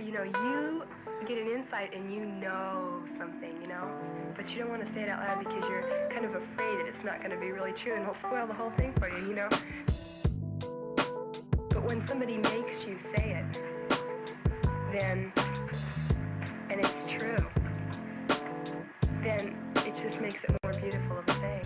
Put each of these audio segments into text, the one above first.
you know, you get an insight and you know something, you know, but you don't want to say it out loud because you're kind of afraid that it's not going to be really true and it'll spoil the whole thing for you, you know. But when somebody makes you say it, then, and it's true, then it just makes it more beautiful of a thing.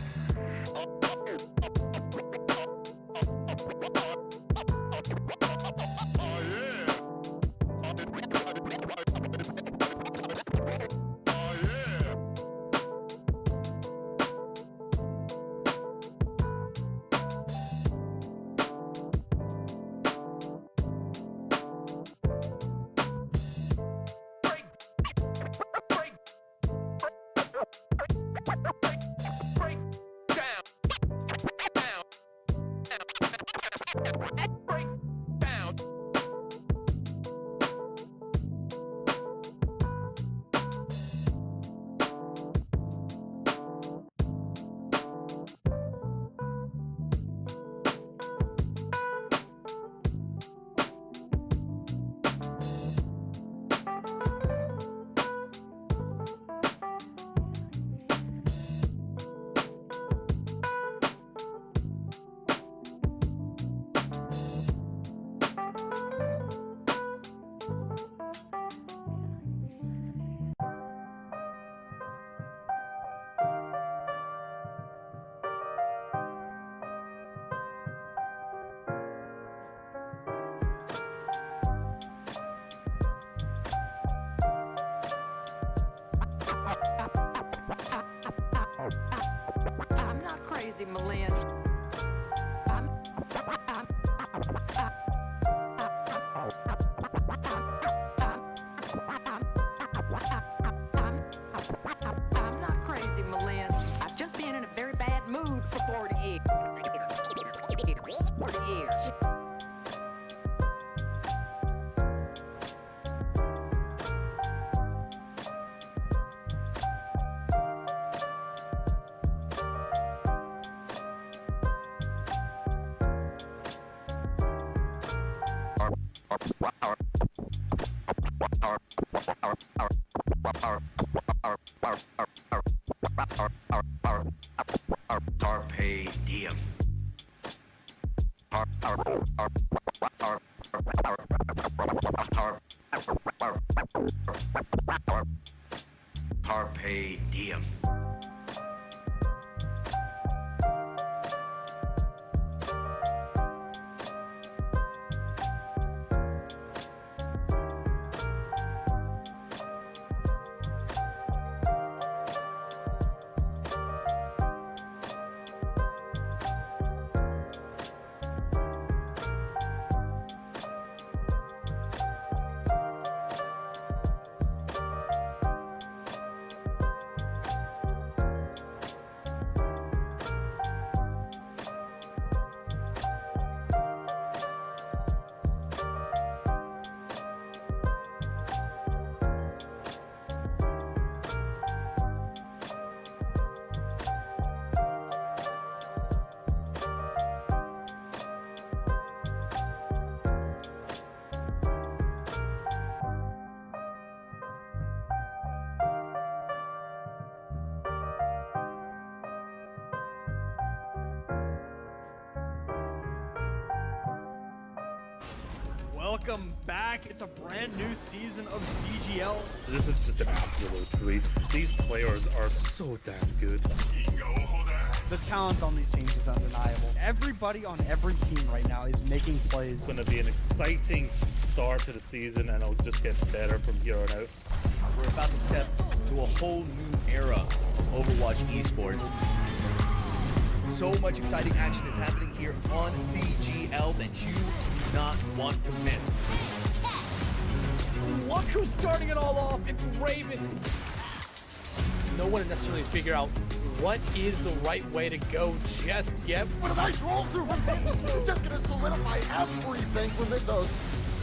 I'm not crazy, Malin. I'm not crazy, Malin. I've just been in a very bad mood for 40 years. 40 years. Carpe diem. Carpe diem. Welcome back. It's a brand new season of CGL. This is just an absolute treat. These players are so damn good. The talent on these teams is undeniable. Everybody on every team right now is making plays. It's going to be an exciting start to the season, and it'll just get better from here on out. We're about to step to a whole new era of Overwatch esports. So much exciting action is happening here on CGL that you do not want to miss. Look who's starting it all off. It's Raven. No one necessarily figure out what is the right way to go just yet. What a nice roll through one thing. It's just gonna solidify everything for Mythos.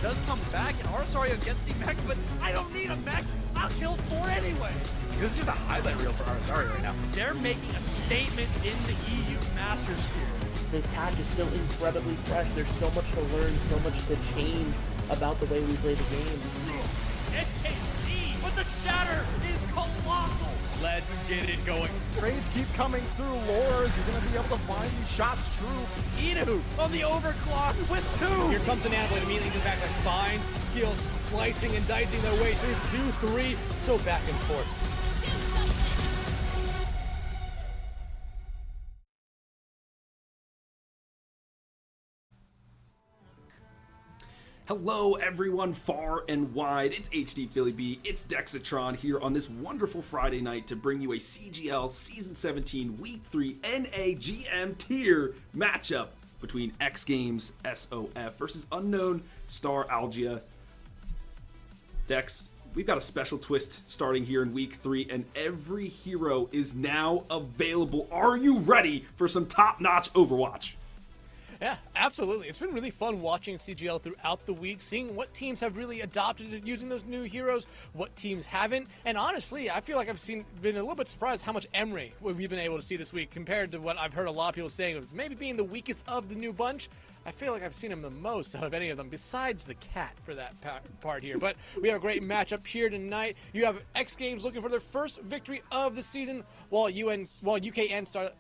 Does come back, and Arsario gets the mech, but I don't need a mech. I'll kill 4 anyway. This is just a highlight reel for Arsario right now. They're making a statement in the EU Masters here. This patch is still incredibly fresh. There's so much to learn, so much to change about the way we play the game. NKC, but the shatter is colossal. Let's get it going. Trades keep coming through. Lores, you're going to be able to find these shots true. Idu on the overclock with 2. Here comes the Nanoblade immediately gets back to fine skills, slicing and dicing their way through 2-3. So back and forth. Hello everyone far and wide, it's HD Philly B, it's Dexatron here on this wonderful Friday night to bring you a CGL Season 17 Week 3 NAGM tier matchup between Xgamez SoF versus Unknown Staralgia. Dex, we've got a special twist starting here in Week 3 and every hero is now available. Are you ready for some top-notch Overwatch? Yeah, absolutely. It's been really fun watching CGL throughout the week, seeing what teams have really adopted to using those new heroes, what teams haven't. And honestly, I feel like I've been a little bit surprised how much Emery we've been able to see this week compared to what I've heard a lot of people saying of maybe being the weakest of the new bunch. I feel like I've seen him the most out of any of them, besides the cat for that part here. But we have a great matchup here tonight. You have Xgamez looking for their first victory of the season, while UKN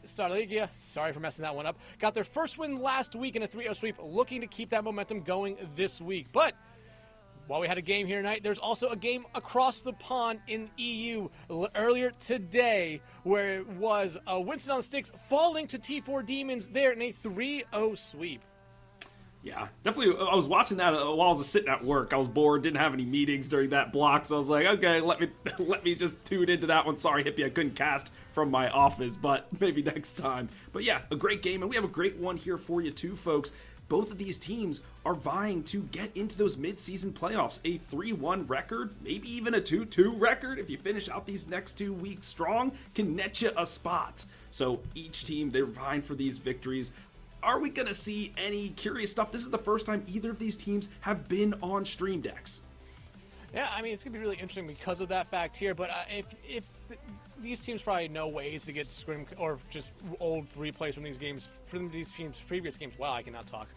Staralgia, sorry for messing that one up, got their first win last week in a 3-0 sweep, looking to keep that momentum going this week. But while we had a game here tonight, there's also a game across the pond in EU earlier today where it was Winston on the Sticks falling to T4 Demons there in a 3-0 sweep. Yeah, definitely. I was watching that while I was sitting at work. I was bored, didn't have any meetings during that block, so I was like, okay, let me just tune into that one. Sorry, Hippie, I couldn't cast from my office, but maybe next time. But yeah, a great game, and we have a great one here for you too, folks. Both of these teams are vying to get into those mid-season playoffs. A 3-1 record, maybe even a 2-2 record, if you finish out these next 2 weeks strong, can net you a spot. So each team, they're vying for these victories. Are we going to see any curious stuff? This is the first time either of these teams have been on Stream Decks. Yeah, I mean, it's going to be really interesting because of that fact here, but if these teams probably know ways to get scrim or just old replays from these games, from these teams' previous games. Wow, I cannot talk.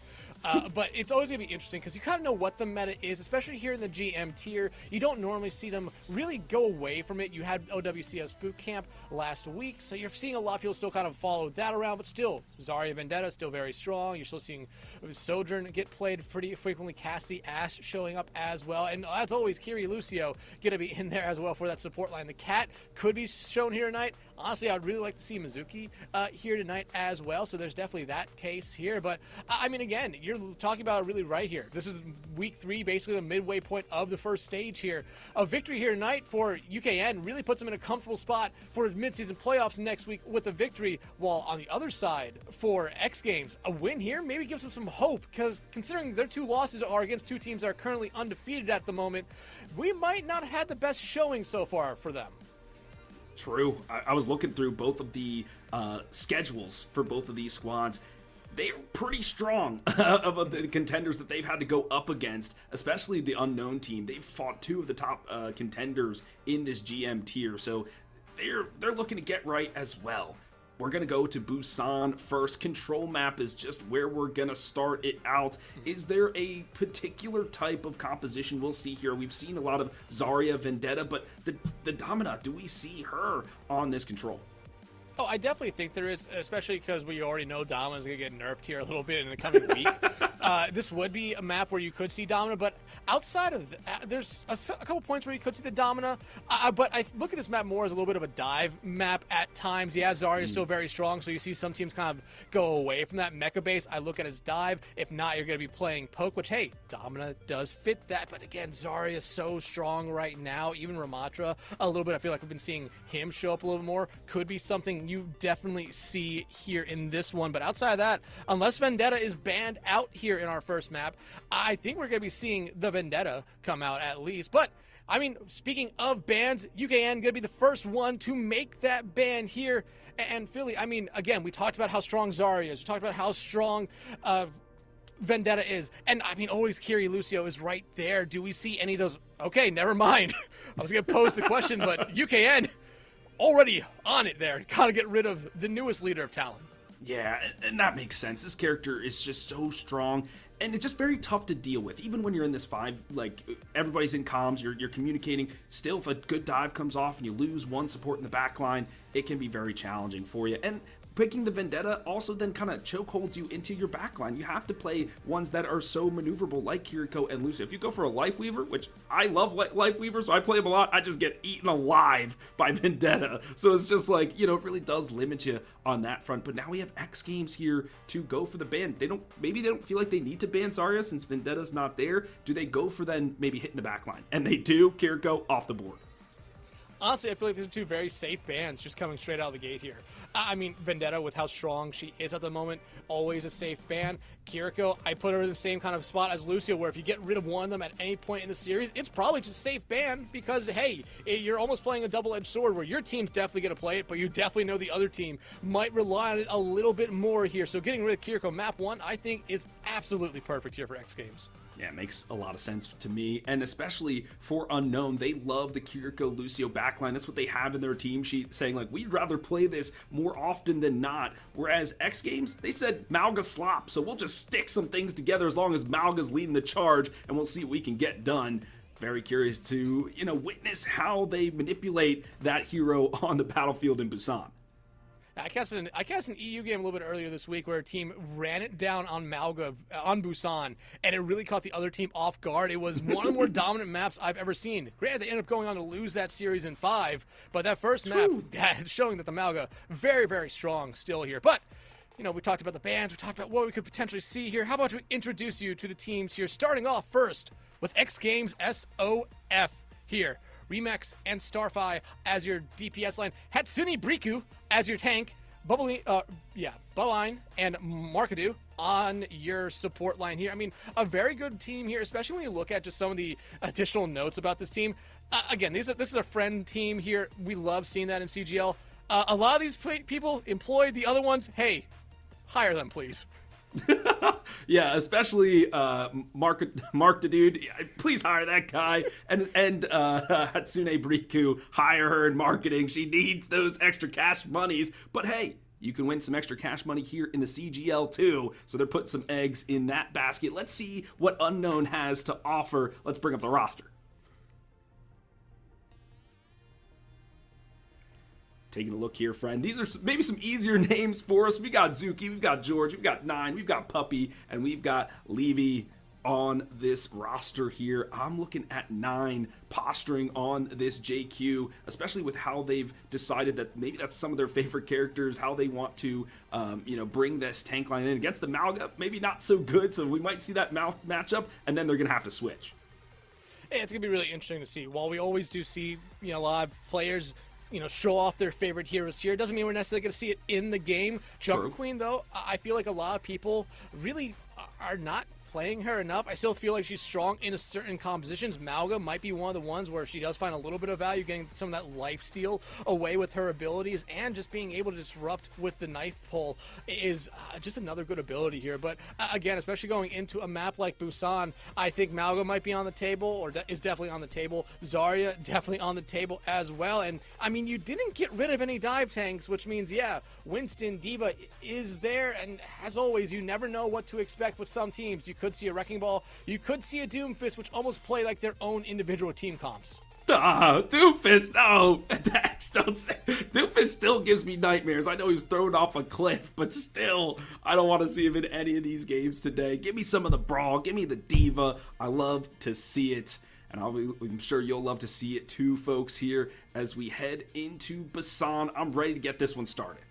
But it's always going to be interesting because you kind of know what the meta is, especially here in the GM tier. You don't normally see them really go away from it. You had OWCS Boot Camp last week, so you're seeing a lot of people still kind of follow that around, but still, Zarya Vendetta still very strong. You're still seeing Sojourn get played pretty frequently, Casty, Ash showing up as well, and as always, Kiri Lucio going to be in there as well for that support line. The Cat could be shown here tonight. Honestly, I'd really like to see Mizuki here tonight as well, so there's definitely that case here. But, I mean, again, you're talking about it really right here. This is week 3, basically the midway point of the first stage here. A victory here tonight for UKN really puts them in a comfortable spot for mid-season playoffs next week with a victory, while on the other side for Xgamez, a win here maybe gives them some hope, because considering their 2 losses are against 2 teams that are currently undefeated at the moment, we might not have had the best showing so far for them. True. I was looking through both of the schedules for both of these squads. They're pretty strong of the contenders that they've had to go up against, especially the Unknown team. They've fought 2 of the top contenders in this GM tier, so they're looking to get right as well. We're going to go to Busan first. Control map is just where we're going to start it out. Is there a particular type of composition we'll see here? We've seen a lot of Zarya Vendetta, but the Domina, do we see her on this control? Oh, I definitely think there is, especially because we already know Domina is going to get nerfed here a little bit in the coming week. This would be a map where you could see Domina, but outside of that, there's a couple points where you could see the Domina, but I look at this map more as a little bit of a dive map at times. Yeah, Zarya is still very strong, so you see some teams kind of go away from that mecha base. I look at it as dive. If not, you're going to be playing poke, which, hey, Domina does fit that, but again, Zarya is so strong right now. Even Ramatra, a little bit, I feel like we've been seeing him show up a little more. Could be something you definitely see here in this one, but outside of that, unless Vendetta is banned out here in our first map, I think we're going to be seeing the Vendetta come out at least. But I mean, speaking of bans, UKN going to be the first one to make that ban here. And Philly, I mean, again, we talked about how strong Zarya is, we talked about how strong Vendetta is, and I mean, always Kiri Lucio is right there. Do we see any of those? Okay, never mind. I was going to pose the question, but UKN already on it there. Gotta get rid of the newest leader of Talon. Yeah, and that makes sense. This character is just so strong, and it's just very tough to deal with. Even when you're in this 5, like, everybody's in comms, you're communicating. Still, if a good dive comes off and you lose one support in the back line, it can be very challenging for you. And picking the Vendetta also then kind of chokeholds you into your backline. You have to play ones that are so maneuverable like Kiriko and Lucio. If you go for a Life Weaver, which I love Life Weaver, so I play them a lot, I just get eaten alive by Vendetta. So it's just like, you know, it really does limit you on that front. But now we have Xgamez here to go for the ban. Maybe they don't feel like they need to ban Zarya since Vendetta's not there. Do they go for then maybe hitting the backline? And they do. Kiriko off the board. Honestly, I feel like these are two very safe bans just coming straight out of the gate here. I mean, Vendetta, with how strong she is at the moment, always a safe ban. Kiriko, I put her in the same kind of spot as Lucio, where if you get rid of one of them at any point in the series, it's probably just a safe ban because, hey, you're almost playing a double-edged sword where your team's definitely going to play it, but you definitely know the other team might rely on it a little bit more here. So getting rid of Kiriko map 1, I think, is absolutely perfect here for Xgamez. Yeah, it makes a lot of sense to me, and especially for Unknown. They love the Kiriko Lucio backline. That's what they have in their team sheet, saying like, we'd rather play this more often than not. Whereas Xgamez, they said Malga slop, so we'll just stick some things together as long as Malga's leading the charge, and we'll see what we can get done. Very curious to, you know, witness how they manipulate that hero on the battlefield in Busan. I cast an EU game a little bit earlier this week where a team ran it down on Malga, on Busan, and it really caught the other team off guard. It was one of the more dominant maps I've ever seen. Granted, they ended up going on to lose that series in 5, but that first map showing that the Malga very, very strong still here. But, you know, we talked about the bans, we talked about what we could potentially see here. How about we introduce you to the teams here, starting off first with Xgamez SoF here. Remix and Starfy as your DPS line, Hatsune Briku as your tank, Bubbline and Markadu on your support line here. I mean, a very good team here, especially when you look at just some of the additional notes about this team. Again, this is a friend team here. We love seeing that in CGL. A lot of these people employ the other ones. Hey, hire them, please. Yeah, especially Mark the dude. Please hire that guy, and Hatsune Briku, hire her in marketing. She needs those extra cash monies. But hey, you can win some extra cash money here in the CGL too. So they're putting some eggs in that basket. Let's see what Unknown has to offer. Let's bring up the roster. Taking a look here, friend. These are maybe some easier names for us. We got Zuki, we've got George, we've got Nine, we've got Puppy, and we've got Levy on this roster here. I'm looking at Nine posturing on this JQ, especially with how they've decided that maybe that's some of their favorite characters, how they want to, bring this tank line in against the Malga. Maybe not so good, so we might see that matchup, and then they're going to have to switch. Hey, it's going to be really interesting to see. While we always do see, a lot of players show off their favorite heroes here. It doesn't mean we're necessarily going to see it in the game. Jungle Queen, though, I feel like a lot of people really are not playing her enough. I still feel like she's strong in certain compositions. Malga might be one of the ones where she does find a little bit of value getting some of that lifesteal away with her abilities, and just being able to disrupt with the knife pull is just another good ability here. But again, especially going into a map like Busan, I think Malga might be on the table, or is definitely on the table. Zarya definitely on the table as well. And I mean, you didn't get rid of any dive tanks, which means, yeah, Winston, D.Va is there, and as always, you never know what to expect with some teams. You could see a Wrecking Ball, you could see a Doomfist, which almost play like their own individual team comps. Doomfist, no! Dax, don't say. Doomfist still gives me nightmares. I know he was thrown off a cliff, but still, I don't want to see him in any of these games today. Give me some of the Brawl, give me the D.Va. I love to see it, and I'm sure you'll love to see it too, folks, here as we head into Busan. I'm ready to get this one started.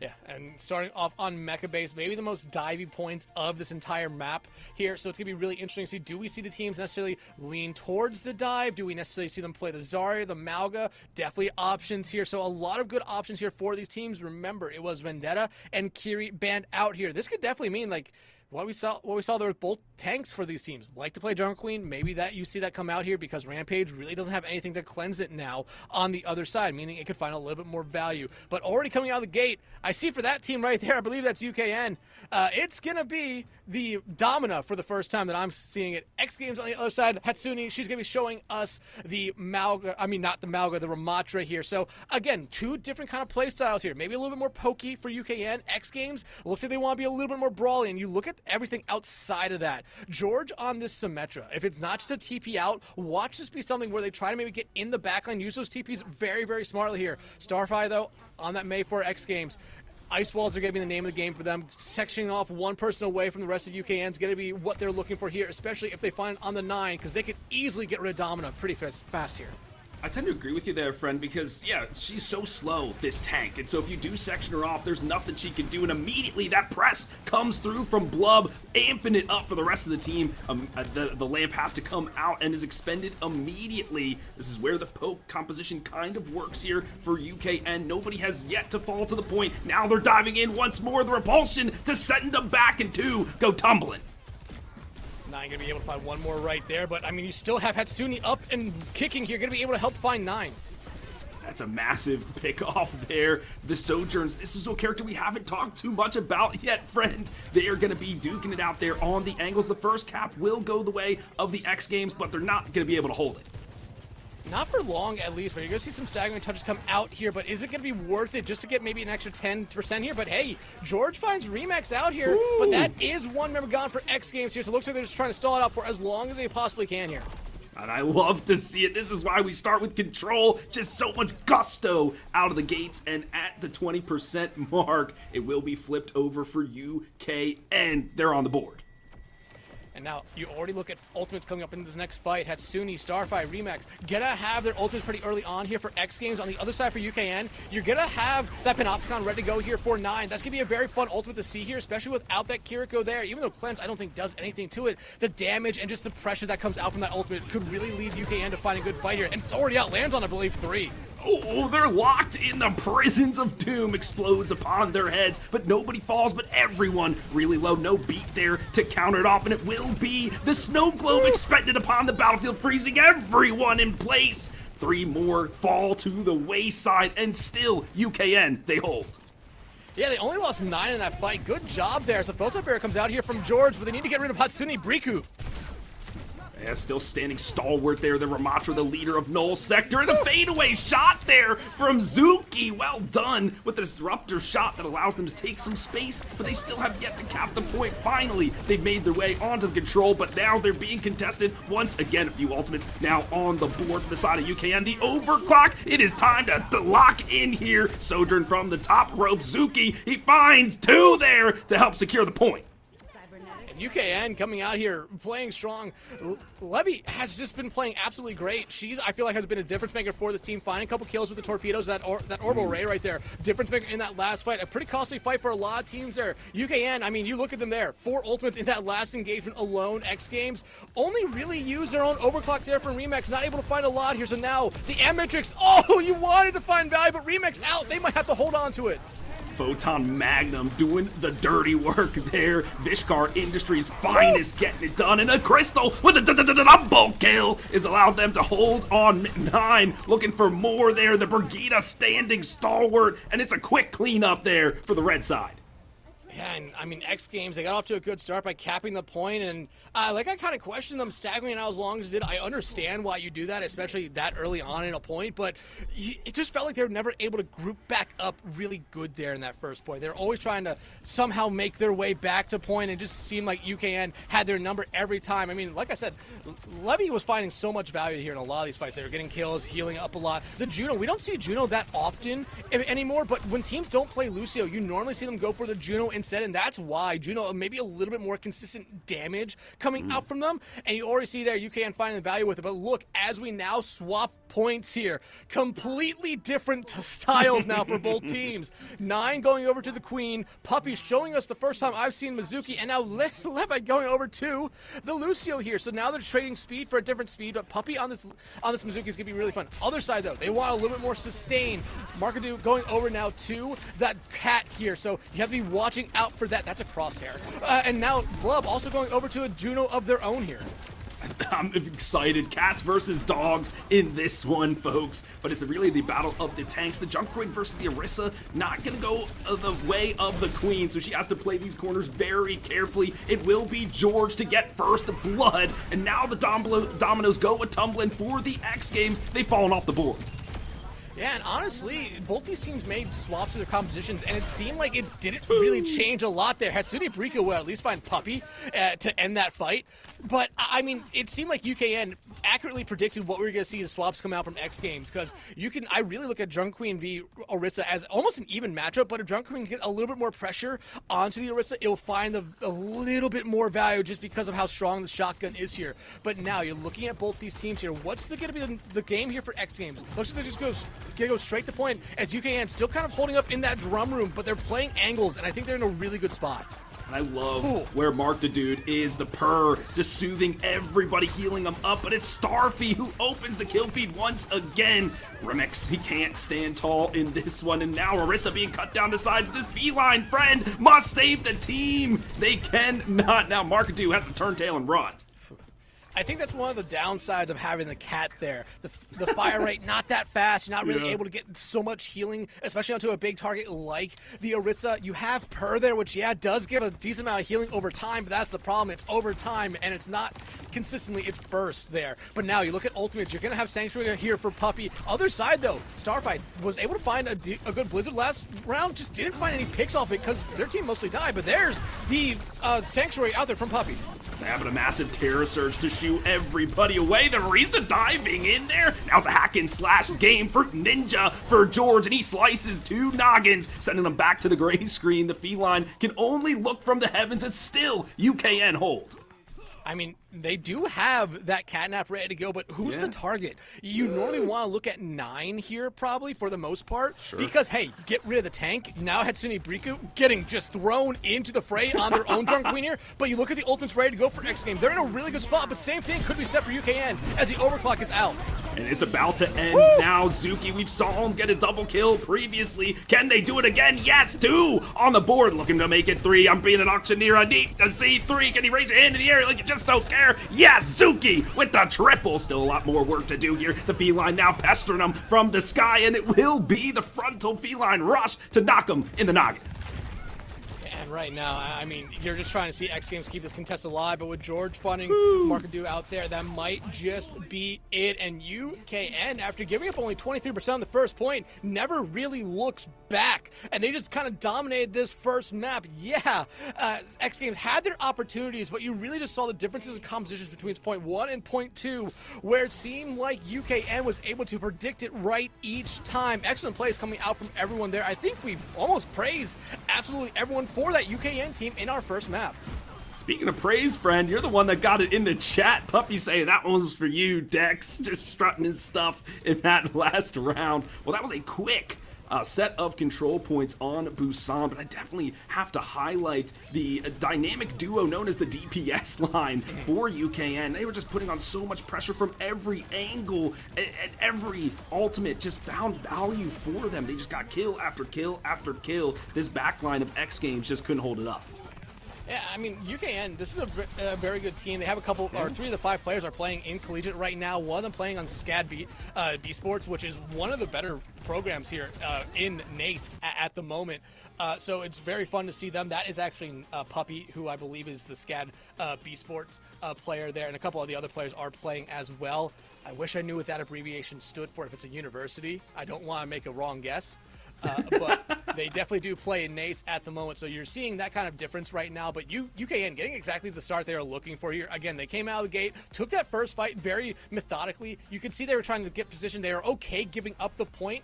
Yeah, and starting off on Mecha Base, maybe the most divey points of this entire map here. So it's going to be really interesting to see, do we see the teams necessarily lean towards the dive? Do we necessarily see them play the Zarya, the Malga? Definitely options here. So a lot of good options here for these teams. Remember, it was Vendetta and Kiri banned out here. This could definitely mean, like, what we saw there with both tanks for these teams like to play Jungle Queen. Maybe that you see that come out here because Rampage really doesn't have anything to cleanse it now on the other side, meaning it could find a little bit more value. But already coming out of the gate, I see for that team right there, I believe that's UKN. It's going to be the Domina for the first time that I'm seeing it. Xgamez on the other side, Hatsune, she's going to be showing us the Malga, I mean not the Malga, the Ramatra here. So again, two different kind of play styles here. Maybe a little bit more pokey for UKN. Xgamez looks like they want to be a little bit more brawly, and you look at everything outside of that. George on this Symmetra, if it's not just a TP out, watch this be something where they try to maybe get in the backline, use those TPs very, very smartly here. Starfire, though, on that May for Xgamez. Ice walls are going to be the name of the game for them. Sectioning off one person away from the rest of UKN is going to be what they're looking for here, especially if they find on the 9, because they could easily get rid of Domina pretty fast here. I tend to agree with you there, friend, because, yeah, she's so slow, this tank, and so if you do section her off, there's nothing she can do, and immediately that press comes through from Blub, amping it up for the rest of the team. The lamp has to come out and is expended immediately. This is where the poke composition kind of works here for UKN. Nobody has yet to fall to the point. Now they're diving in once more. The repulsion to send them back and two go tumbling. Nine gonna be able to find one more right there, but I mean, you still have Hatsune up and kicking here, gonna be able to help find 9. That's a massive pick off there. The Sojourns, this is a character we haven't talked too much about yet, friend. They are going to be duking it out there on the angles. The first cap will go the way of the Xgamez, but they're not going to be able to hold it. Not for long, at least, but you're going to see some staggering touches come out here, but is it going to be worth it just to get maybe an extra 10% here? But hey, George finds Remax out here, but that is one member gone for Xgamez here, so it looks like they're just trying to stall it out for as long as they possibly can here. And I love to see it. This is why we start with control. Just so much gusto out of the gates, and at the 20% mark, it will be flipped over for UKN. They're on the board. And now you already look at ultimates coming up in this next fight. Hatsune, Starfire, Remax, gonna have their ultimates pretty early on here for Xgamez. On the other side for UKN, you're gonna have that Panopticon ready to go here for 9. That's gonna be a very fun ultimate to see here, especially without that Kiriko there. Even though Cleanse, I don't think does anything to it, the damage and just the pressure that comes out from that ultimate could really lead UKN to find a good fight here. And it's already out, lands on, I believe, 3. Oh, they're locked in the prisons of doom. Explodes upon their heads, but nobody falls, but everyone really low. No beat there to counter it off, and it will be the snow globe expended upon the battlefield, freezing everyone in place. 3 more fall to the wayside, and still UKN, they hold. Yeah, they only lost 9 in that fight. Good job there. So Photon Barrier comes out here from George, but they need to get rid of Hatsune Briku. Yeah, still standing stalwart there, the Ramatra, the leader of Null Sector, and a fadeaway shot there from Zuki. Well done with the disruptor shot that allows them to take some space, but they still have yet to cap the point. Finally, they've made their way onto the control, but now they're being contested once again. A few ultimates now on the board for the side of UKN. The overclock, it is time to lock in here. Sojourn from the top rope, Zuki, he finds 2 there to help secure the point. UKN coming out here playing strong. Levy has just been playing absolutely great. She's, I feel like, has been a difference maker for this team, finding a couple kills with the torpedoes, that orbital ray right there. Difference maker in that last fight. A pretty costly fight for a lot of teams there. UKN, I mean, you look at them there. 4 ultimates in that last engagement alone. Xgamez only really used their own overclock there from Remax. Not able to find a lot here. So now the Matrix. Oh, you wanted to find value, but Remax out. They might have to hold on to it. Photon Magnum doing the dirty work there. Vishkar Industries' finest getting it done, and a Crystal with a double kill is allowed them to hold on 9. Looking for more there. The Brigida standing stalwart, and it's a quick cleanup there for the red side. Yeah, and I mean, Xgamez, they got off to a good start by capping the point, and I kind of questioned them staggering out as long as it did. I understand why you do that, especially that early on in a point, but it just felt like they were never able to group back up really good there in that first point. They were always trying to somehow make their way back to point, and it just seemed like UKN had their number every time. I mean, like I said, Levy was finding so much value here in a lot of these fights. They were getting kills, healing up a lot. The Juno, we don't see Juno that often anymore, but when teams don't play Lucio, you normally see them go for the Juno instead, and that's why Juno, maybe a little bit more consistent damage coming out from them, and you already see there UKN finding the value with it. But look, as we now swap points here, completely different styles now for both teams. 9 going over to the Queen, Puppy showing us the first time I've seen Mizuki, and now Levi going over to the Lucio here. So now they're trading speed for a different speed, but Puppy on this Mizuki is gonna be really fun. Other side though, they want a little bit more sustain. Markadu going over now to that cat here, so you have to be watching looking out for that. That's a crosshair. And now Glub also going over to a Juno of their own here. I'm excited. Cats versus dogs in this one, folks. But it's really the battle of the tanks. The Junk Queen versus the Orisa. Not going to go the way of the Queen, so she has to play these corners very carefully. It will be George to get first blood. And now the Dominoes go a tumbling for the X Games. They've fallen off the board. Yeah, and honestly, both these teams made swaps to their compositions, and it seemed like it didn't really change a lot there. Hatsune Brika will at least find Puppey to end that fight. But, I mean, it seemed like UKN accurately predicted what we were going to see the swaps come out from X Games, because I really look at Drunk Queen v Orisa as almost an even matchup, but if Drunk Queen get a little bit more pressure onto the Orisa, it'll find a little bit more value just because of how strong the shotgun is here. But now, you're looking at both these teams here. What's going to be the game here for X Games? Looks like they just go straight to point, as UKN still kind of holding up in that drum room, but they're playing angles, and I think they're in a really good spot. And I love where Mark the Dude is, the purr, just soothing everybody, healing them up. But it's Starfy who opens the kill feed once again. Remix, he can't stand tall in this one. And now Orisa being cut down to sides. This feline friend must save the team. They cannot. Now Mark the Dude has to turn tail and run. I think that's one of the downsides of having the cat there. The fire rate not that fast. You're not really able to get so much healing, especially onto a big target like the Orisa. You have Purr there, which does give a decent amount of healing over time, but that's the problem. It's over time, and it's not consistently. It's burst there. But now you look at ultimates. You're gonna have Sanctuary here for Puppey. Other side though, Starfight was able to find a good Blizzard last round. Just didn't find any picks off it because their team mostly died. But there's the Sanctuary out there from Puppey. They're having a massive terror surge to shoo everybody away. The Orisa diving in there. Now it's a hack and slash game for Ninja for George, and he slices 2 noggins, sending them back to the gray screen. The feline can only look from the heavens. It's still UKN hold. I mean, they do have that catnap ready to go, but who's the target? You normally want to look at 9 here, probably, for the most part, because, hey, you get rid of the tank. Now Hatsune Briku getting just thrown into the fray on their own Drunk Queen here, but you look at the ultimates ready to go for X Game. They're in a really good spot, but same thing could be set for UKN as the overclock is out. And it's about to end now. Zuki, we've saw him get a double kill previously. Can they do it again? Yes, 2 on the board, looking to make it 3. I'm being an auctioneer. I need to see 3. Can he raise a hand in the air like you just don't care? Yes, Zuki with the triple. Still a lot more work to do here. The feline now pestering him from the sky, and it will be the frontal feline rush to knock him in the noggin. And right now, I mean, you're just trying to see X Games keep this contest alive, but with George funding Markadu out there, that might just be it. And UKN, after giving up only 23% on the first point, never really looks back. And they just kind of dominated this first map. Yeah, X Games had their opportunities, but you really just saw the differences in compositions between point 1 and point 2, where it seemed like UKN was able to predict it right each time. Excellent plays coming out from everyone there. I think we almost praised absolutely everyone for that UKN team in our first map. Speaking of praise, friend, you're the one that got it in the chat. Puppy saying that one was for you, Dex. Just strutting his stuff in that last round. Well, that was a quick set of control points on Busan, but I definitely have to highlight the dynamic duo known as the DPS line for UKN. They were just putting on so much pressure from every angle, and every ultimate just found value for them. They just got kill after kill after kill. This backline of X Games just couldn't hold it up. Yeah, I mean, UKN, this is a very good team. They have a couple, or 3 of the 5 players are playing in collegiate right now. One of them playing on SCAD B Sports, which is one of the better programs here in NACE at the moment. So it's very fun to see them. That is actually Puppey, who I believe is the SCAD B Sports player there, and a couple of the other players are playing as well. I wish I knew what that abbreviation stood for if it's a university. I don't want to make a wrong guess. But they definitely do play in NACE at the moment, so you're seeing that kind of difference right now. But UKN getting exactly the start they are looking for here. Again, they came out of the gate, took that first fight very methodically. You could see they were trying to get position. They were okay giving up the point.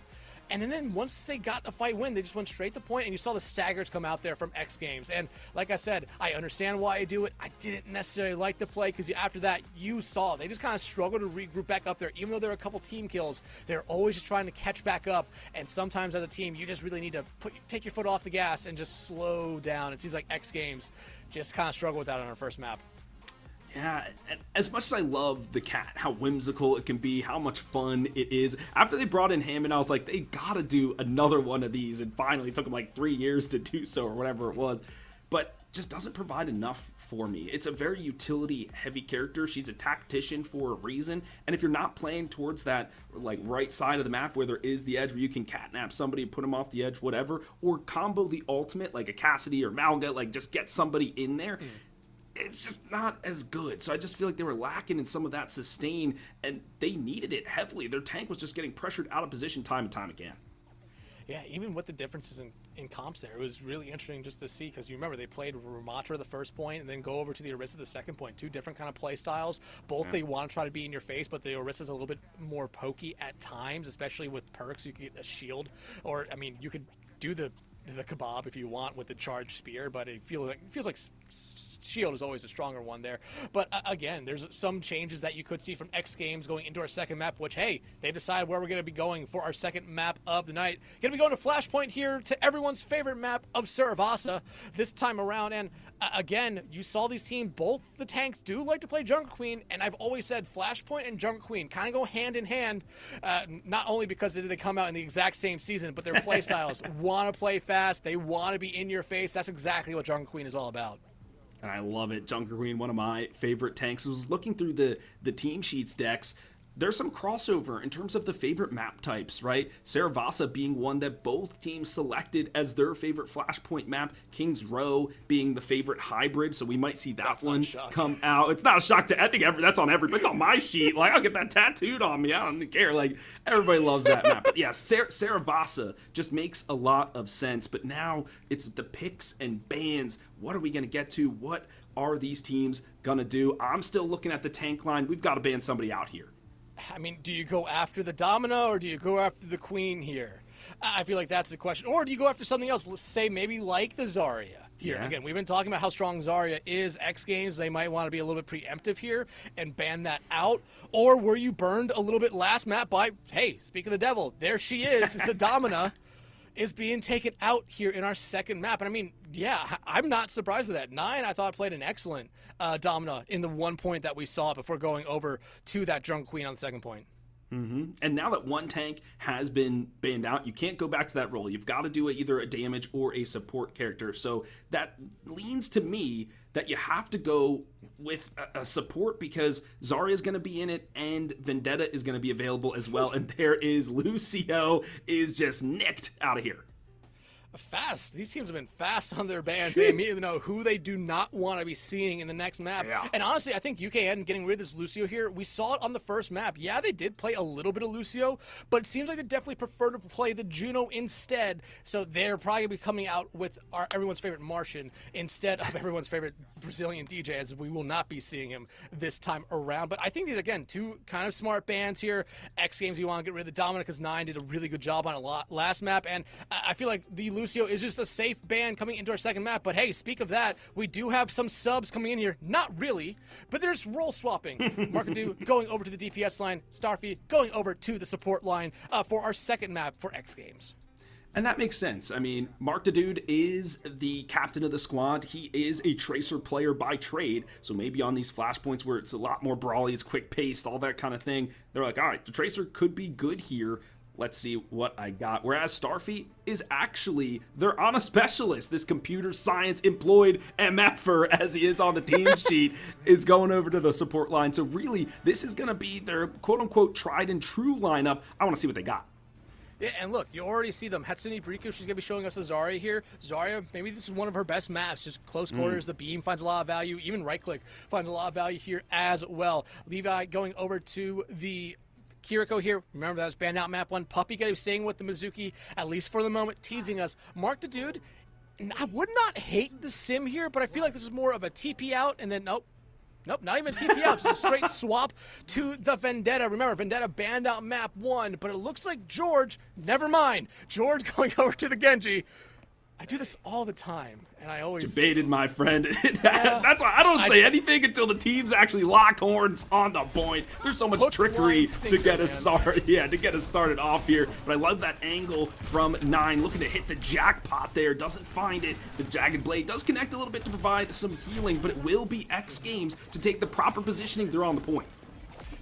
And then once they got the fight win, they just went straight to point, and you saw the staggers come out there from X Games. And like I said, I understand why I do it. I didn't necessarily like the play because after that, you saw they just kind of struggled to regroup back up there. Even though there were a couple team kills, they're always just trying to catch back up. And sometimes as a team, you just really need to take your foot off the gas and just slow down. It seems like X Games just kind of struggled with that on our first map. Yeah, and as much as I love the cat, how whimsical it can be, how much fun it is, after they brought in Hammond, I was like, they gotta do another one of these, and finally it took them like 3 years to do so, or whatever it was, but just doesn't provide enough for me. It's a very utility heavy character. She's a tactician for a reason, and if you're not playing towards that like right side of the map where there is the edge where you can catnap somebody, put them off the edge, whatever, or combo the ultimate like a Cassidy or Malga, like just get somebody in there, it's just not as good. So I just feel like they were lacking in some of that sustain, and they needed it heavily. Their tank was just getting pressured out of position time and time again. Yeah, even with the differences in comps there, it was really interesting just to see, because you remember they played Ramatra the first point and then go over to the Orisa the second point. Two different kind of play styles. Both they want to try to be in your face, but the Orisa's a little bit more pokey at times, especially with perks. You could get a shield, or I mean, you could do the kebab if you want with the charged spear, but it feels like shield is always a stronger one there. But again, there's some changes that you could see from Xgamez going into our second map, which, hey, they've decided where we're going to be going for our second map of the night. Going to be going to Flashpoint here, to everyone's favorite map of Saravasa this time around. And again, you saw these teams, both the tanks do like to play Jungle Queen, and I've always said Flashpoint and Jungle Queen kind of go hand in hand, not only because they come out in the exact same season, but their play styles want to play fast, they want to be in your face. That's exactly what Jungle Queen is all about. And I love it. Junker Queen, one of my favorite tanks. I was looking through the team sheets decks. There's some crossover in terms of the favorite map types, right? Saravasa being one that both teams selected as their favorite Flashpoint map. King's Row being the favorite hybrid, so we might see that one come out. It's not a shock to, I think that's on everybody. It's on my sheet. Like, I'll get that tattooed on me. I don't even care. Like, everybody loves that map. But yeah, Saravasa just makes a lot of sense. But now it's the picks and bans. What are we going to get to? What are these teams going to do? I'm still looking at the tank line. We've got to ban somebody out here. I mean, do you go after the Domino or do you go after the Queen here? I feel like that's the question. Or do you go after something else, let's say maybe like the Zarya here? Yeah. Again, we've been talking about how strong Zarya is. Xgamez, they might want to be a little bit preemptive here and ban that out. Or were you burned a little bit last map by, hey, speak of the devil, there she is, the Domina is being taken out here in our second map. And I mean, yeah, I'm not surprised with that. 9, I thought, played an excellent Domina in the 1 point that we saw before going over to that Drunk Queen on the second point. And now that one tank has been banned out, you can't go back to that role. You've got to do either a damage or a support character. So that leans to me that you have to go with a support, because Zarya is going to be in it and Vendetta is going to be available as well. And there is Lucio is just nicked out of here. Fast. These teams have been fast on their bans. They immediately know who they do not want to be seeing in the next map. Yeah. And honestly, I think UKN getting rid of this Lucio here, we saw it on the first map. Yeah, they did play a little bit of Lucio, but it seems like they definitely prefer to play the Juno instead. So they're probably going to be coming out with everyone's favorite Martian instead of everyone's favorite Brazilian DJ, as we will not be seeing him this time around. But I think these, again, two kind of smart bans here. Xgamez, you want to get rid of the Dominic, because 9 did a really good job on it last map. And I feel like the Lucio is just a safe ban coming into our second map. But hey, speak of that, we do have some subs coming in here. Not really, but there's role swapping. Markadu going over to the DPS line, Starfy going over to the support line for our second map for Xgamez. And that makes sense. I mean, Mark the Dude is the captain of the squad. He is a Tracer player by trade. So maybe on these flashpoints where it's a lot more brawly, it's quick paced, all that kind of thing, they're like, all right, the Tracer could be good here. Let's see what I got. Whereas Starfy is actually their Ana specialist. This computer science employed MFer, as he is on the team sheet, is going over to the support line. So really, this is going to be their quote-unquote tried and true lineup. I want to see what they got. Yeah, and look, you already see them. Hatsune Briku, she's going to be showing us a Zarya here. Zarya, maybe this is one of her best maps. Just close quarters, the beam finds a lot of value. Even right-click finds a lot of value here as well. Levi going over to the Kiriko here. Remember, that was banned out map 1. Puppy going to be staying with the Mizuki, at least for the moment, teasing us. Mark the Dude, I would not hate the sim here, but I feel like this is more of a TP out, and then nope, not even TP out, just a straight swap to the Vendetta. Remember, Vendetta banned out map 1, but it looks like George, never mind. George going over to the Genji. I do this all the time, and I always Debated, my friend. That's why I don't say anything until the teams actually lock horns on the point. There's so much Hook, trickery line, sinker, to get us man. started. Yeah, to get us started off here. But I love that angle from 9, looking to hit the jackpot there. Doesn't find it. The jagged blade does connect a little bit to provide some healing, but it will be Xgamez to take the proper positioning. They're on the point.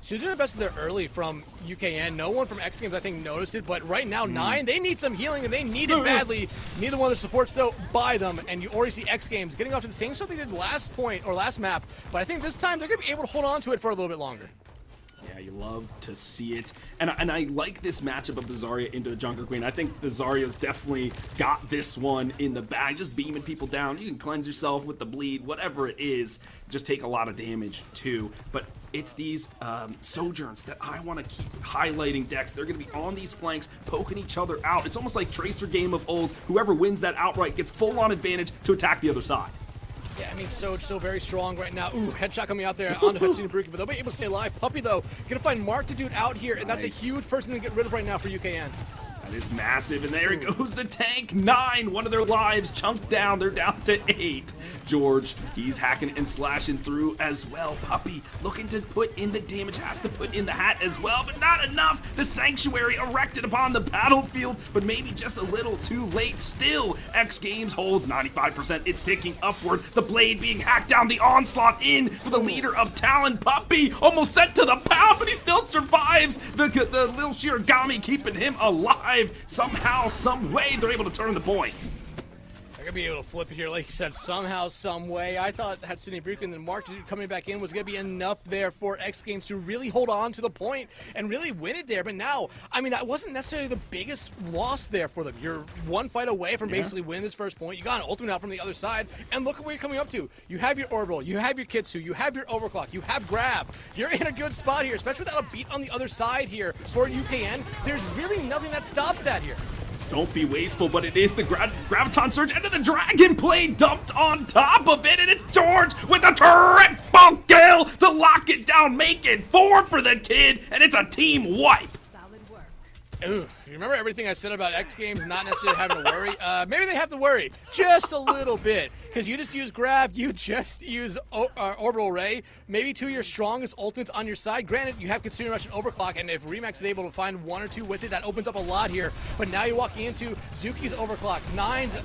She was doing the best there early from UKN. No one from Xgamez, I think, noticed it, but right now, 9, they need some healing, and they need it badly. Neither one of the supports, though, by them, and you already see Xgamez getting off to the same stuff they did last map, but I think this time they're going to be able to hold on to it for a little bit longer. Yeah, you love to see it. And I like this matchup of the Zarya into the Junker Queen. I think the Zarya's definitely got this one in the bag. Just beaming people down. You can cleanse yourself with the bleed, whatever it is. Just take a lot of damage, too. But it's these Sojourns that I want to keep highlighting, Dex. They're going to be on these flanks, poking each other out. It's almost like Tracer game of old. Whoever wins that outright gets full-on advantage to attack the other side. Yeah, I mean, Soj still very strong right now. Ooh, headshot coming out there onto Hatsune Miku, but they'll be able to stay alive. Puppey, though, gonna find Mark to Dude out here, and that's a huge person to get rid of right now for UKN. That is massive, and there goes the tank. 9, one of their lives chunked down. They're down to 8. George, he's hacking and slashing through as well. Puppey looking to put in the damage, has to put in the hat as well, but not enough. The Sanctuary erected upon the battlefield, but maybe just a little too late. Still, Xgamez holds 95%. It's ticking upward. The blade being hacked down, the onslaught in for the leader of Talon. Puppey almost sent to the pound, but he still survives. The little Shiragami keeping him alive. Somehow, some way, they're able to turn the point. They're gonna be able to flip it here, like you said, somehow, some way. I thought Hatsune Miku and then Mark coming back in was gonna be enough there for Xgamez to really hold on to the point and really win it there. But now, I mean, that wasn't necessarily the biggest loss there for them. You're one fight away from basically winning this first point. You got an ultimate out from the other side, and look at where you're coming up to. You have your Orbital, you have your Kitsu, you have your Overclock, you have Grab. You're in a good spot here, especially without a beat on the other side here for UKN. There's really nothing that stops that here. Don't be wasteful, but it is the Graviton Surge into the Dragon Blade dumped on top of it, and it's George with a triple kill to lock it down, make it 4 for the kid, and it's a team wipe. Ooh, you remember everything I said about Xgamez not necessarily having to worry? Maybe they have to worry just a little bit, because you just use Grab, you just use Orbital Ray, maybe 2 of your strongest ultimates on your side. Granted, you have Consumer Rush and Overclock, and if Remax is able to find 1 or 2 with it, that opens up a lot here. But now you're walking into Zuki's Overclock, 9's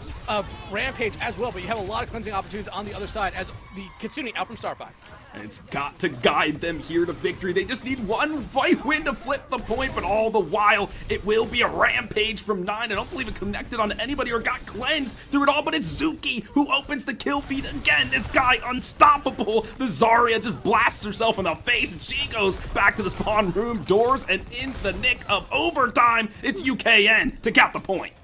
Rampage as well, but you have a lot of cleansing opportunities on the other side as the Kitsune out from Starfire. And it's got to guide them here to victory. They just need one fight win to flip the point, but all the while, it will be a Rampage from 9. I don't believe it connected on anybody or got cleansed through it all, but it's Zuki who opens the kill feed again. This guy unstoppable. The Zarya just blasts herself in the face, and she goes back to the spawn room doors, and in the nick of overtime, it's UKN to cap the point.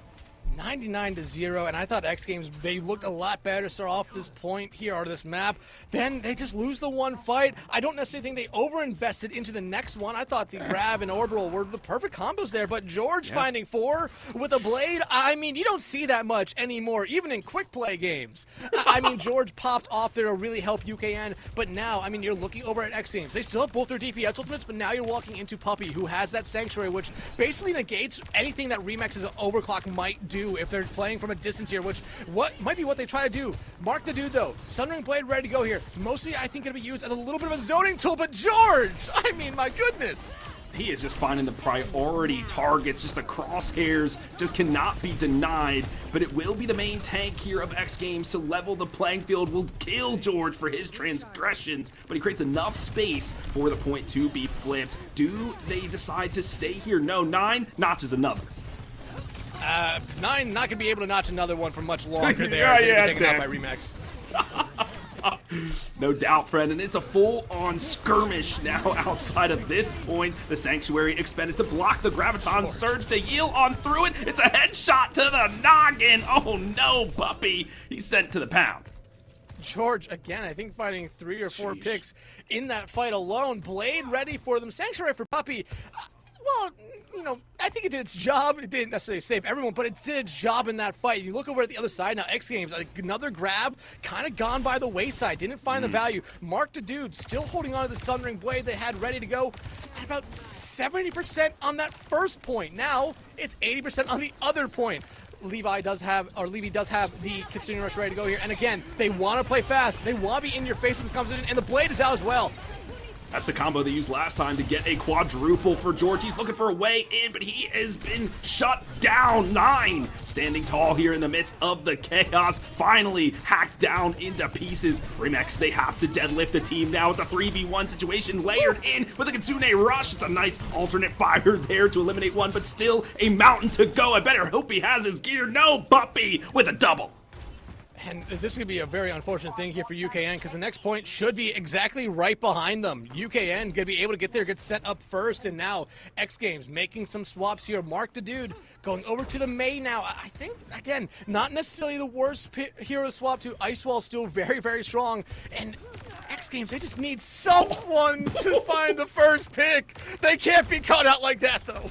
99-0, and I thought Xgamez, they looked a lot better to start off this point here, or this map. Then they just lose the one fight. I don't necessarily think they over-invested into the next one. I thought the Grab and Orbital were the perfect combos there, but George finding 4 with a blade, I mean, you don't see that much anymore, even in quick play games. I mean, George popped off there to really help UKN, but now, I mean, you're looking over at Xgamez. They still have both their DPS ultimates, but now you're walking into Puppey, who has that Sanctuary, which basically negates anything that Remax's Overclock might do if they're playing from a distance here, which might be what they try to do. Mark the Dude, though. Sunring Blade ready to go here. Mostly, I think, going to be used as a little bit of a zoning tool, but George! I mean, my goodness! He is just finding the priority targets. Just the crosshairs just cannot be denied. But it will be the main tank here of Xgamez to level the playing field. Will kill George for his transgressions, but he creates enough space for the point to be flipped. Do they decide to stay here? No, 9 notches another. 9 not going to be able to notch another one for much longer there. Taken out by Remax. No doubt, friend, and it's a full-on skirmish now outside of this point. The Sanctuary expended to block the Graviton Surge to yield on through it. It's a headshot to the noggin. Oh no, Puppey. He's sent to the pound. George, again, I think fighting 3 or 4 picks in that fight alone. Blade ready for them. Sanctuary for Puppey. Well, you know, I think it did its job. It didn't necessarily save everyone, but it did its job in that fight. You look over at the other side now, Xgamez, another Grab, kind of gone by the wayside. Didn't find the value. Mark the Dude still holding on to the Sunring Blade they had ready to go at about 70% on that first point. Now, it's 80% on the other point. Levy does have the Kitsune Rush ready to go here. And again, they want to play fast. They want to be in your face with this competition, and the blade is out as well. That's the combo they used last time to get a quadruple for George. He's looking for a way in, but he has been shut down. 9 standing tall here in the midst of the chaos. Finally hacked down into pieces. Remix, they have to deadlift the team now. It's a 3v1 situation layered in with a Kitsune Rush. It's a nice alternate fire there to eliminate one, but still a mountain to go. I better hope he has his gear. No, Puppy with a double. And this is going to be a very unfortunate thing here for UKN, because the next point should be exactly right behind them. UKN going to be able to get there, get set up first, and now Xgamez making some swaps here. Mark the Dude going over to the Mei now. I think, again, not necessarily the worst hero swap to Ice Wall, still very, very strong. And Xgamez, they just need someone to find the first pick. They can't be caught out like that, though.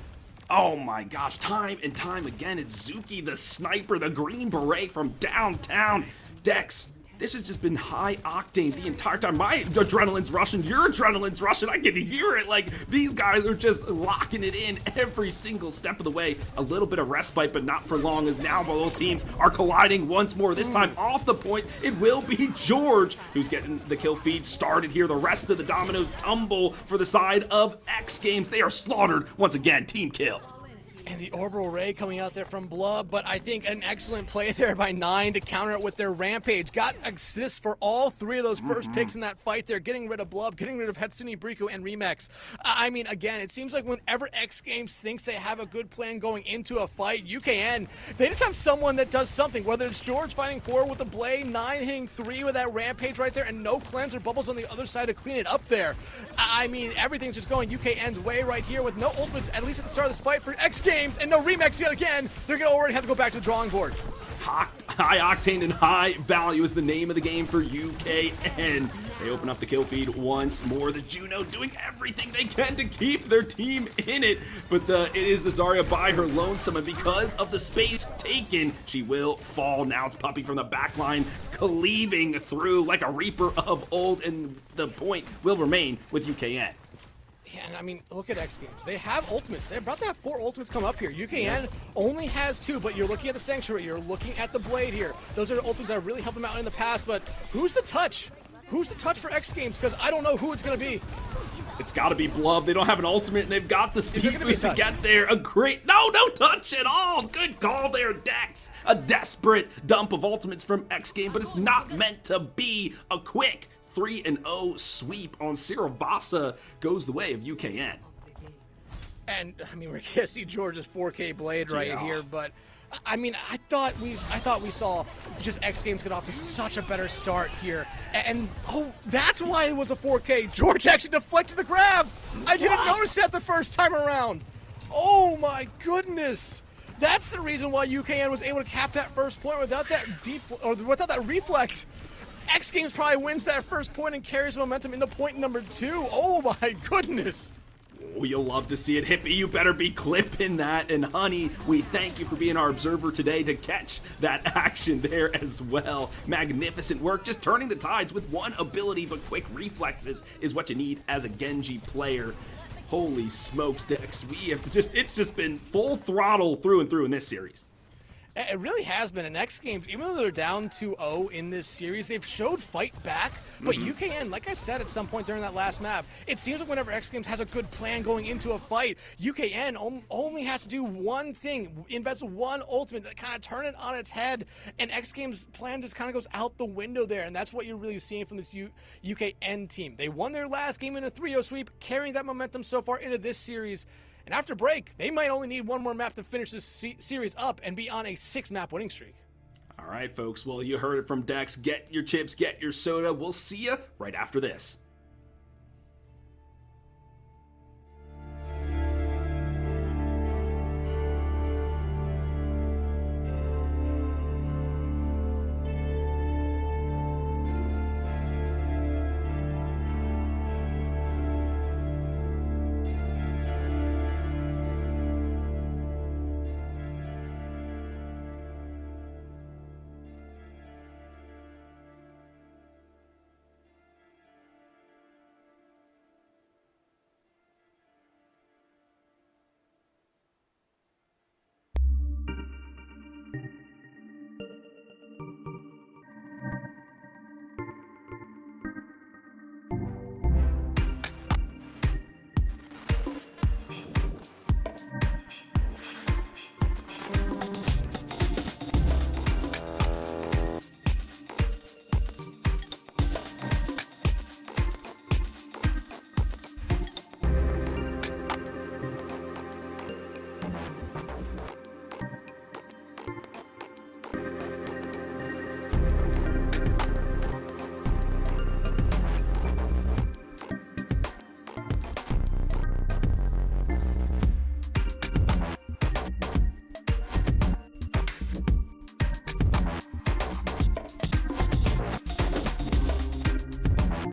Oh my gosh, time and time again, it's Zuki the sniper, the Green Beret from downtown. Dex, this has just been high octane the entire time. My adrenaline's rushing, your adrenaline's rushing. I can hear it. Like, these guys are just locking it in every single step of the way. A little bit of respite, but not for long, as now both teams are colliding once more. This time off the point, it will be George who's getting the kill feed started here. The rest of the dominoes tumble for the side of Xgamez. They are slaughtered once again. Team kill. And the Orbital Ray coming out there from Blub, but I think an excellent play there by 9 to counter it with their Rampage. Got assists for all 3 of those first picks in that fight there, getting rid of Blub, getting rid of Hatsune Briku and Remix. I mean, again, it seems like whenever Xgamez thinks they have a good plan going into a fight, UKN, they just have someone that does something, whether it's George fighting 4 with the blade, 9 hitting 3 with that Rampage right there, and no cleanser bubbles on the other side to clean it up there. I mean, everything's just going UKN's way right here with no ultimates, at least at the start of this fight for Xgamez. And no Remix yet again. They're going to already have to go back to the drawing board. High octane and high value is the name of the game for UKN. They open up the kill feed once more. The Juno doing everything they can to keep their team in it. But it is the Zarya by her lonesome, and because of the space taken, she will fall. Now it's Puppy from the back line, cleaving through like a Reaper of old, and the point will remain with UKN. Yeah, and I mean, look at Xgamez. They have ultimates. They're about to have 4 ultimates come up here. UKN only has 2, but you're looking at the Sanctuary. You're looking at the Blade here. Those are the ultimates that really helped them out in the past, but who's the touch? Who's the touch for Xgamez? Because I don't know who it's going to be. It's got to be Blub. They don't have an ultimate, and they've got the speed boost to get there. A great... No touch at all. Good call there, Dex. A desperate dump of ultimates from Xgamez, but it's not meant to be. A quick 3-0 sweep on Siravasa goes the way of UKN. And I mean, we're gonna see George's 4K blade right here, but I mean, I thought we saw just Xgamez get off to such a better start here, and oh, that's why it was a 4K. George actually deflected the grab. I didn't notice that the first time around. Oh my goodness. That's the reason why UKN was able to cap that first point without that without that reflect. Xgamez probably wins that first point and carries momentum into point number 2. Oh my goodness. Oh, you'll love to see it. Hippie, you better be clipping that. And honey, we thank you for being our observer today to catch that action there as well. Magnificent work, just turning the tides with one ability, but quick reflexes is what you need as a Genji player. Holy smokes, Dex. It's just been full throttle through and through in this series. It really has been. An Xgamez, even though they're down 2-0 in this series, they've showed fight back. But UKN, like I said at some point during that last map, it seems like whenever Xgamez has a good plan going into a fight, UKN only has to do one thing, invest one ultimate that kind of turn it on its head, and Xgamez' plan just kind of goes out the window there, and that's what you're really seeing from this UKN team. They won their last game in a 3-0 sweep, carrying that momentum so far into this series. And after break, they might only need one more map to finish this series up and be on a 6-map winning streak. All right, folks. Well, you heard it from Dex. Get your chips, get your soda. We'll see you right after this.